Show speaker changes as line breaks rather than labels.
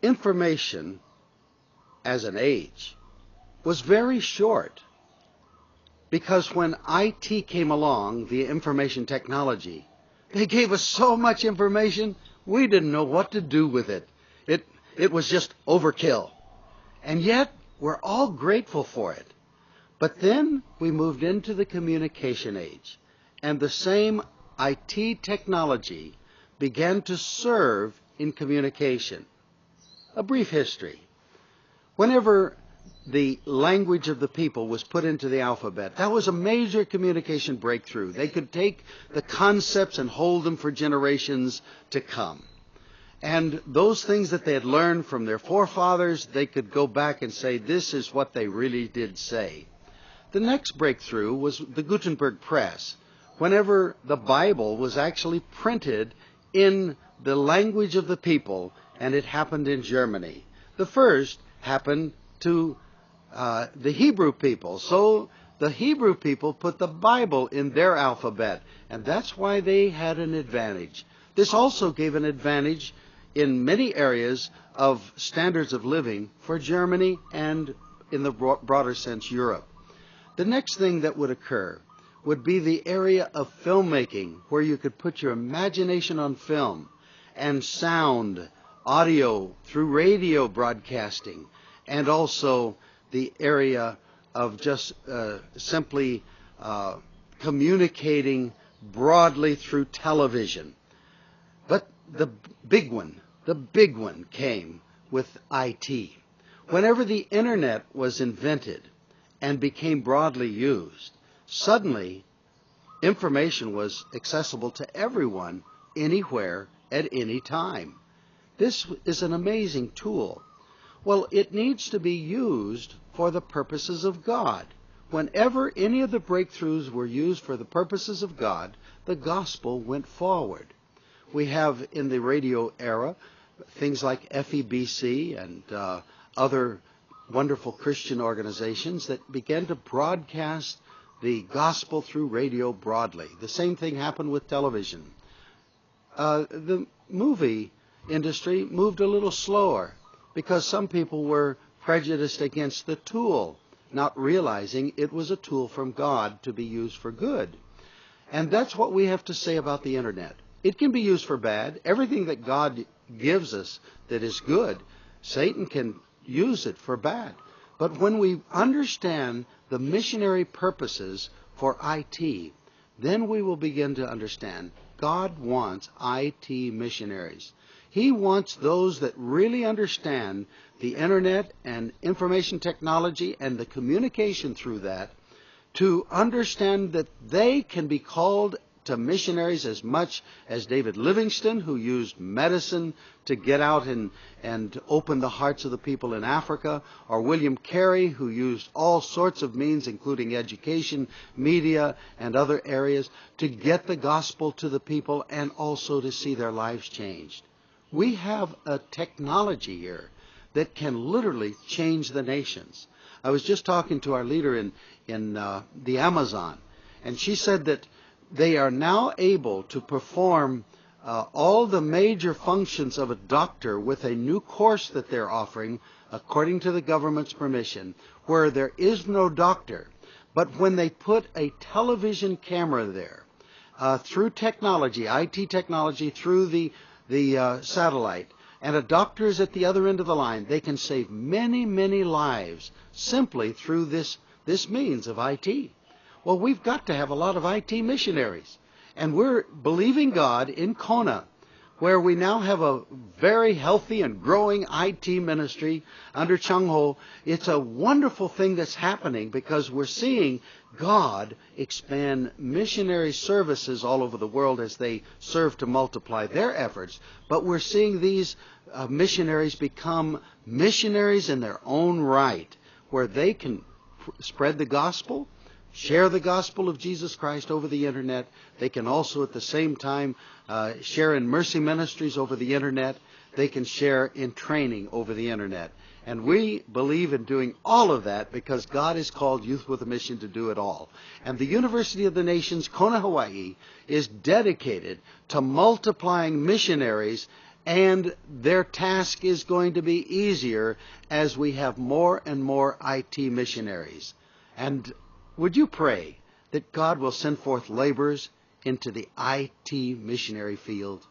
information as an age was very short, because when IT came along, the information technology, they gave us so much information, we didn't know what to do with it. It was just overkill. And yet, we're all grateful for it. But then we moved into the communication age, and the same IT technology began to serve in communication. A brief history. Whenever the language of the people was put into the alphabet, that was a major communication breakthrough. They could take the concepts and hold them for generations to come. And those things that they had learned from their forefathers, they could go back and say, this is what they really did say. The next breakthrough was the Gutenberg Press, whenever the Bible was actually printed in the language of the people, and it happened in Germany. The first happened to the Hebrew people. So the Hebrew people put the Bible in their alphabet, and that's why they had an advantage. This also gave an advantage in many areas of standards of living for Germany and, in the broader sense, Europe. The next thing that would occur would be the area of filmmaking, where you could put your imagination on film, and sound, audio through radio broadcasting, and also the area of just simply communicating broadly through television. But the big one came with IT. Whenever the internet was invented and became broadly used, suddenly information was accessible to everyone, anywhere, at any time. This is an amazing tool. Well, it needs to be used for the purposes of God. Whenever any of the breakthroughs were used for the purposes of God, the gospel went forward. We have in the radio era things like FEBC and other wonderful Christian organizations that began to broadcast the gospel through radio broadly. The same thing happened with television. The movie industry moved a little slower because some people were prejudiced against the tool, not realizing it was a tool from God to be used for good. And that's what we have to say about the internet. It can be used for bad. Everything that God gives us that is good, Satan can use it for bad. But when we understand the missionary purposes for IT, then we will begin to understand God wants IT missionaries. He wants those that really understand the internet and information technology and the communication through that, to understand that they can be called to missionaries as much as David Livingstone, who used medicine to get out and open the hearts of the people in Africa, or William Carey, who used all sorts of means, including education, media, and other areas, to get the gospel to the people and also to see their lives changed. We have a technology here that can literally change the nations. I was just talking to our leader in the Amazon, and she said that they are now able to perform all the major functions of a doctor with a new course that they're offering, according to the government's permission, where there is no doctor. But when they put a television camera there, through technology, IT technology, through the satellite, and a doctor is at the other end of the line, they can save many, many lives simply through this means of IT. Well, we've got to have a lot of IT missionaries. And we're believing God in Kona, where we now have a very healthy and growing IT ministry under Chung Ho. It's a wonderful thing that's happening because we're seeing God expand missionary services all over the world as they serve to multiply their efforts. But we're seeing these missionaries become missionaries in their own right, where they can spread the gospel, share the gospel of Jesus Christ over the internet. They can also at the same time share in mercy ministries over the internet. They can share in training over the internet. And we believe in doing all of that because God has called Youth with a Mission to do it all. And the University of the Nations, Kona, Hawaii, is dedicated to multiplying missionaries And their task is going to be easier as we have more and more IT missionaries. And would you pray that God will send forth laborers into the IT missionary field?